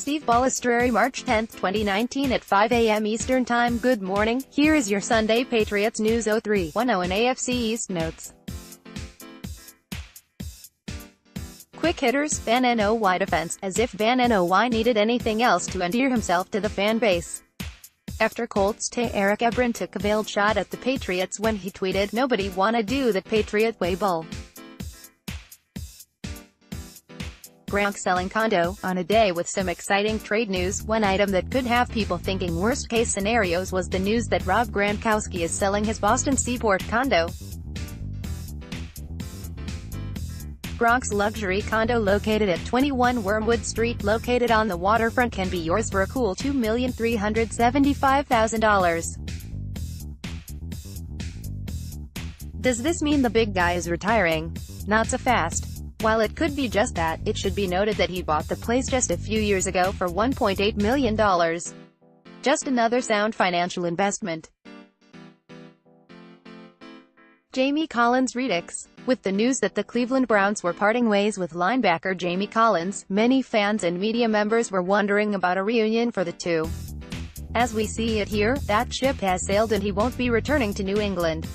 Steve Balestrieri March 10, 2019 at 5 a.m. Eastern Time. Good morning, here is your Sunday Patriots News 0310 and AFC East Notes. Quick hitters, Van and Noy Defense, as if Van and Noy needed anything else to endear himself to the fan base. After Colts TE Eric Ebron took a veiled shot at the Patriots when he tweeted, "Nobody wanna do the Patriot way bull." Gronk Selling Condo, on a day with some exciting trade news. One item that could have people thinking worst-case scenarios was the news that Rob Gronkowski is selling his Boston Seaport condo. Gronk's luxury condo, located at 21 Wormwood Street, located on the waterfront, can be yours for a cool $2,375,000. Does this mean the big guy is retiring? Not so fast. While it could be just that, it should be noted that he bought the place just a few years ago for $1.8 million. Just another sound financial investment. Jamie Collins redux. With the news that the Cleveland Browns were parting ways with linebacker Jamie Collins, many fans and media members were wondering about a reunion for the two. As we see it here, that ship has sailed and he won't be returning to New England.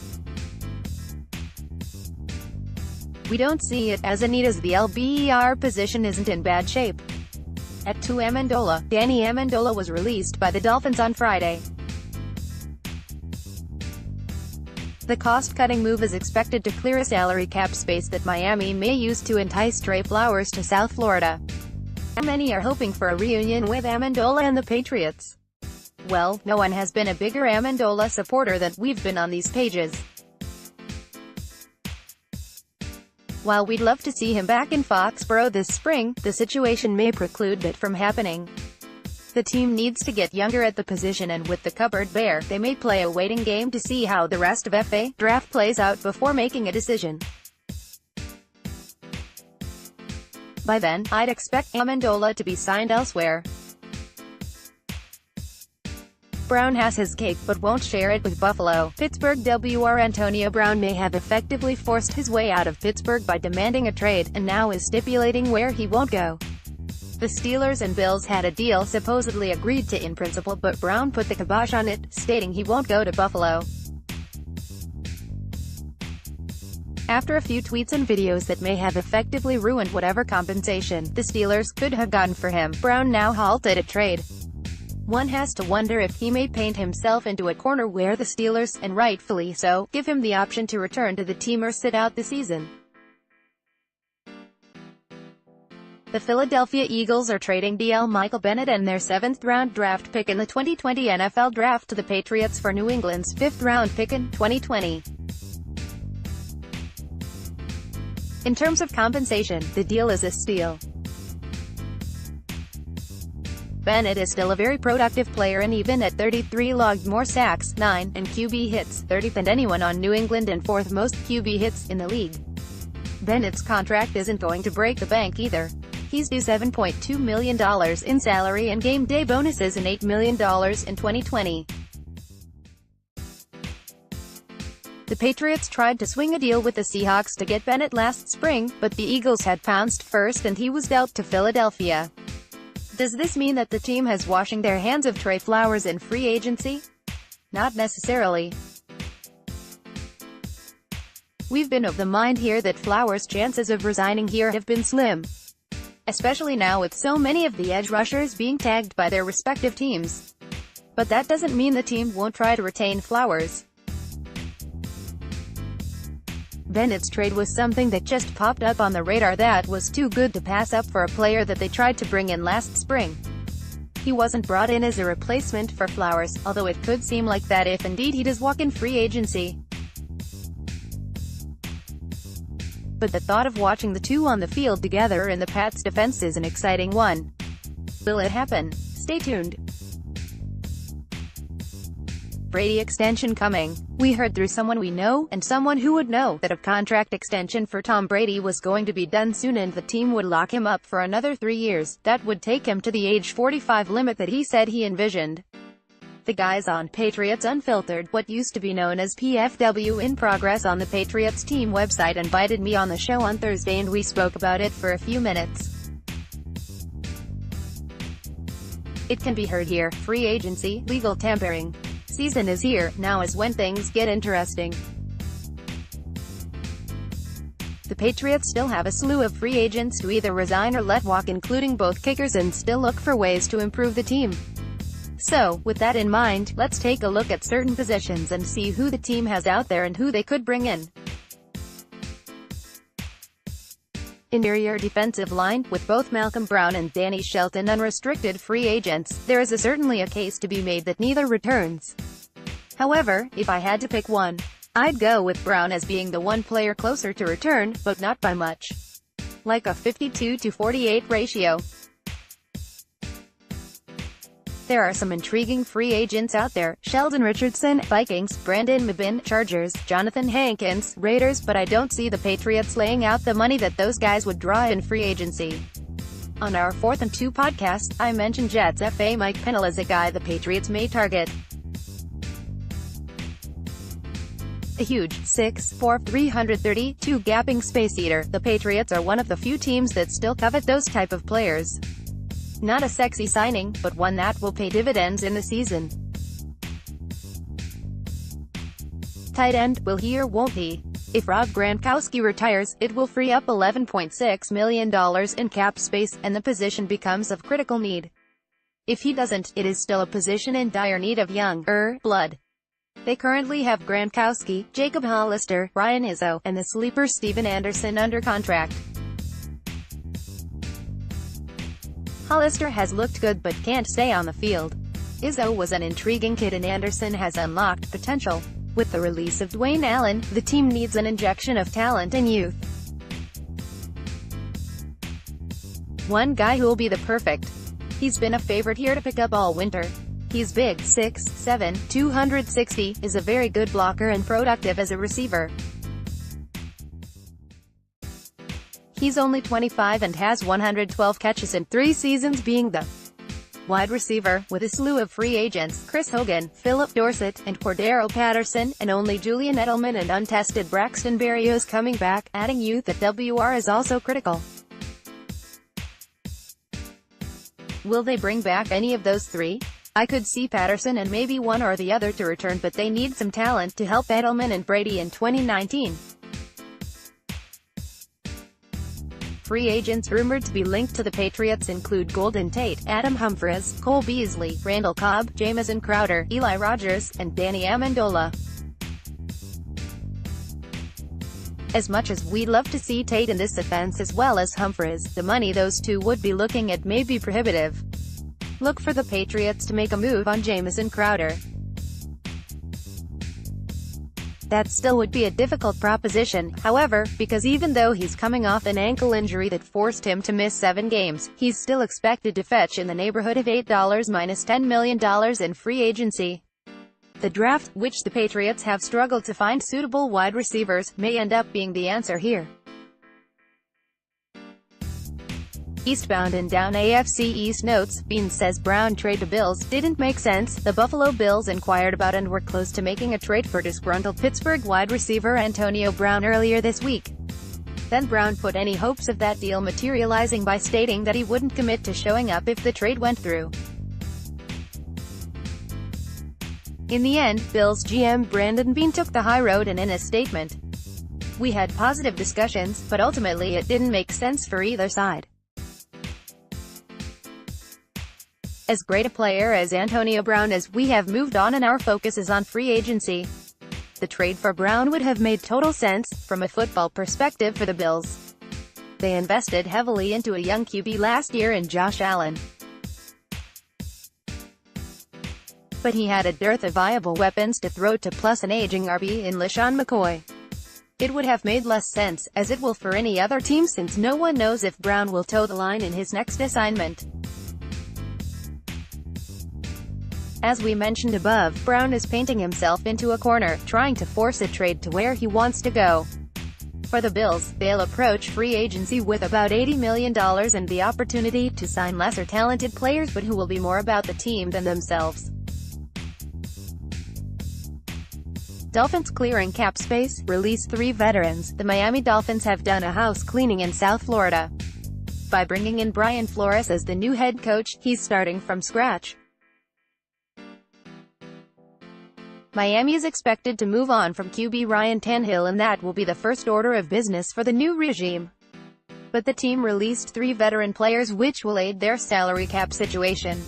We don't see it as a need, as the LBER position isn't in bad shape. At 2 Amendola, Danny Amendola was released by the Dolphins on Friday. The cost-cutting move is expected to clear a salary cap space that Miami may use to entice Trey Flowers to South Florida. Many are hoping for a reunion with Amendola and the Patriots. Well, no one has been a bigger Amendola supporter than we've been on these pages. While we'd love to see him back in Foxborough this spring, the situation may preclude that from happening. The team needs to get younger at the position, and with the cupboard bare, they may play a waiting game to see how the rest of FA draft plays out before making a decision. By then, I'd expect Amendola to be signed elsewhere. Brown has his cake but won't share it with Buffalo. Pittsburgh WR Antonio Brown may have effectively forced his way out of Pittsburgh by demanding a trade, and now is stipulating where he won't go. The Steelers and Bills had a deal supposedly agreed to in principle, but Brown put the kibosh on it, stating he won't go to Buffalo. After a few tweets and videos that may have effectively ruined whatever compensation the Steelers could have gotten for him, Brown now halted a trade. One has to wonder if he may paint himself into a corner where the Steelers, and rightfully so, give him the option to return to the team or sit out the season. The Philadelphia Eagles are trading DL Michael Bennett and their 7th-round draft pick in the 2020 NFL Draft to the Patriots for New England's 5th-round pick in 2020. In terms of compensation, the deal is a steal. Bennett is still a very productive player, and even at 33 logged more sacks, 9, and QB hits, 30th than anyone on New England and 4th most QB hits in the league. Bennett's contract isn't going to break the bank either. He's due $7.2 million in salary and game day bonuses and $8 million in 2020. The Patriots tried to swing a deal with the Seahawks to get Bennett last spring, but the Eagles had pounced first and he was dealt to Philadelphia. Does this mean that the team has washing their hands of Trey Flowers in free agency? Not necessarily. We've been of the mind here that Flowers' chances of resigning here have been slim. Especially now with so many of the edge rushers being tagged by their respective teams. But that doesn't mean the team won't try to retain Flowers. Bennett's trade was something that just popped up on the radar that was too good to pass up for a player that they tried to bring in last spring. He wasn't brought in as a replacement for Flowers, although it could seem like that if indeed he does walk in free agency. But the thought of watching the two on the field together in the Pats' defense is an exciting one. Will it happen? Stay tuned. Brady extension coming. We heard through someone we know, and someone who would know, that a contract extension for Tom Brady was going to be done soon and the team would lock him up for another 3 years. That would take him to the age 45 limit that he said he envisioned. The guys on Patriots Unfiltered, what used to be known as PFW in Progress on the Patriots team website, invited me on the show on Thursday and we spoke about it for a few minutes. It can be heard here. Free agency, legal tampering. Season is here, now is when things get interesting. The Patriots still have a slew of free agents to either resign or let walk, including both kickers, and still look for ways to improve the team. So, with that in mind, let's take a look at certain positions and see who the team has out there and who they could bring in. Interior defensive line, with both Malcolm Brown and Danny Shelton unrestricted free agents, there is certainly a case to be made that neither returns. However, if I had to pick one, I'd go with Brown as being the one player closer to return, but not by much. Like a 52-48 ratio. There are some intriguing free agents out there: Sheldon Richardson, Vikings; Brandon Mabin, Chargers; Jonathan Hankins, Raiders, but I don't see the Patriots laying out the money that those guys would draw in free agency. On our 4th and 2 podcast, I mentioned Jets FA Mike Pennell as a guy the Patriots may target. A huge 6'4", 332 gapping space eater, the Patriots are one of the few teams that still covet those type of players. Not a sexy signing, but one that will pay dividends in the season. Tight end, will he or won't he? If Rob Gronkowski retires, it will free up $11.6 million in cap space, and the position becomes of critical need. If he doesn't, it is still a position in dire need of young blood. They currently have Gronkowski, Jacob Hollister, Ryan Izzo, and the sleeper Steven Anderson under contract. Hollister has looked good but can't stay on the field. Izzo was an intriguing kid and Anderson has unlocked potential. With the release of Dwayne Allen, the team needs an injection of talent and youth. One guy who'll be the perfect. He's been a favorite here to pick up all winter. He's big, 6'7", 260, is a very good blocker and productive as a receiver. He's only 25 and has 112 catches in 3 seasons being the wide receiver, with a slew of free agents: Chris Hogan, Philip Dorsett, and Cordero Patterson, and only Julian Edelman and untested Braxton Berrios coming back. Adding youth at WR is also critical. Will they bring back any of those 3? I could see Patterson and maybe one or the other to return, but they need some talent to help Edelman and Brady in 2019. Free agents rumored to be linked to the Patriots include Golden Tate, Adam Humphries, Cole Beasley, Randall Cobb, Jamison Crowder, Eli Rogers, and Danny Amendola. As much as we'd love to see Tate in this offense as well as Humphries, the money those two would be looking at may be prohibitive. Look for the Patriots to make a move on Jamison Crowder. That still would be a difficult proposition, however, because even though he's coming off an ankle injury that forced him to miss 7 games, he's still expected to fetch in the neighborhood of $8 minus $10 million in free agency. The draft, which the Patriots have struggled to find suitable wide receivers, may end up being the answer here. Eastbound and down AFC East Notes, Bean says Brown trade to Bills didn't make sense. The Buffalo Bills inquired about and were close to making a trade for disgruntled Pittsburgh wide receiver Antonio Brown earlier this week. Then Brown put any hopes of that deal materializing by stating that he wouldn't commit to showing up if the trade went through. In the end, Bills GM Brandon Bean took the high road, and in a statement, "We had positive discussions, but ultimately it didn't make sense for either side. As great a player as Antonio Brown is, we have moved on and our focus is on free agency." The trade for Brown would have made total sense, from a football perspective, for the Bills. They invested heavily into a young QB last year in Josh Allen. But he had a dearth of viable weapons to throw to, plus an aging RB in LeSean McCoy. It would have made less sense, as it will for any other team, since no one knows if Brown will toe the line in his next assignment. As we mentioned above, Brown is painting himself into a corner, trying to force a trade to where he wants to go. For the Bills, they'll approach free agency with about $80 million and the opportunity to sign lesser talented players but who will be more about the team than themselves. Dolphins clearing cap space, release 3 veterans. The Miami Dolphins have done a house cleaning in South Florida. By bringing in Brian Flores as the new head coach, he's starting from scratch. Miami is expected to move on from QB Ryan Tannehill, and that will be the first order of business for the new regime. But the team released 3 veteran players, which will aid their salary cap situation.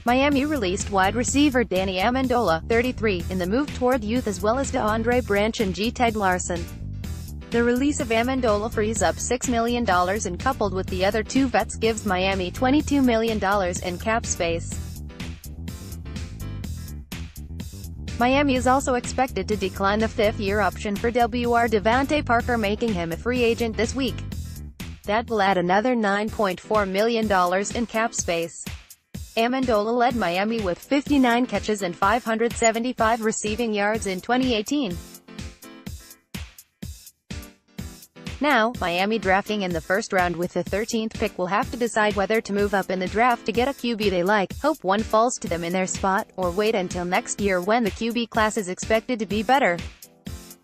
Miami released wide receiver Danny Amendola, 33, in the move toward youth, as well as DeAndre Branch and Ted Larson. The release of Amendola frees up $6 million, and coupled with the other 2 vets gives Miami $22 million in cap space. Miami is also expected to decline the 5th-year option for WR Devontae Parker, making him a free agent this week. That will add another $9.4 million in cap space. Amendola led Miami with 59 catches and 575 receiving yards in 2018. Now, Miami, drafting in the first round with the 13th pick, will have to decide whether to move up in the draft to get a QB they like, hope one falls to them in their spot, or wait until next year when the QB class is expected to be better.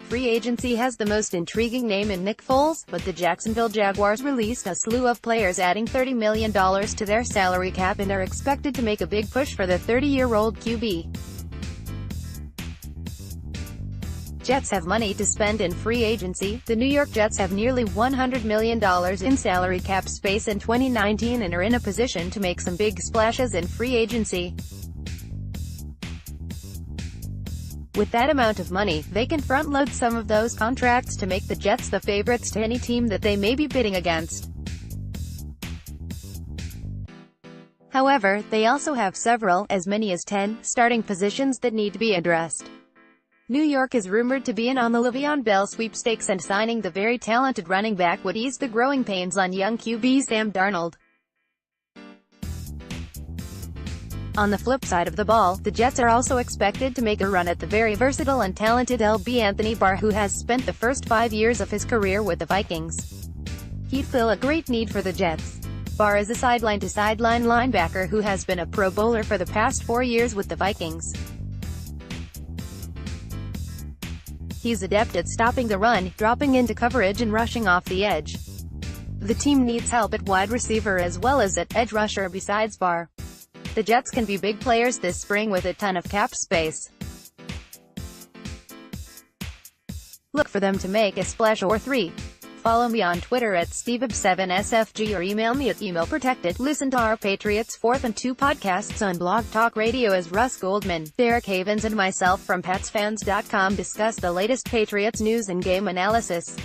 Free agency has the most intriguing name in Nick Foles, but the Jacksonville Jaguars released a slew of players adding $30 million to their salary cap and are expected to make a big push for the 30-year-old QB. Jets have money to spend in free agency. The New York Jets have nearly $100 million in salary cap space in 2019 and are in a position to make some big splashes in free agency. With that amount of money, they can front-load some of those contracts to make the Jets the favorites to any team that they may be bidding against. However, they also have several, as many as 10, starting positions that need to be addressed. New York is rumored to be in on the Le'Veon Bell sweepstakes, and signing the very talented running back would ease the growing pains on young QB Sam Darnold. On the flip side of the ball, the Jets are also expected to make a run at the very versatile and talented LB Anthony Barr, who has spent the first 5 years of his career with the Vikings. He'd fill a great need for the Jets. Barr is a sideline-to-sideline linebacker who has been a Pro Bowler for the past 4 years with the Vikings. He's adept at stopping the run, dropping into coverage and rushing off the edge. The team needs help at wide receiver as well as at edge rusher besides Barr. The Jets can be big players this spring with a ton of cap space. Look for them to make a splash or 3. Follow me on Twitter at SteveUp7SFG or email me at emailprotected. Listen to our Patriots 4th and 2 podcasts on Blog Talk Radio as Russ Goldman, Derek Havens and myself from PatsFans.com discuss the latest Patriots news and game analysis.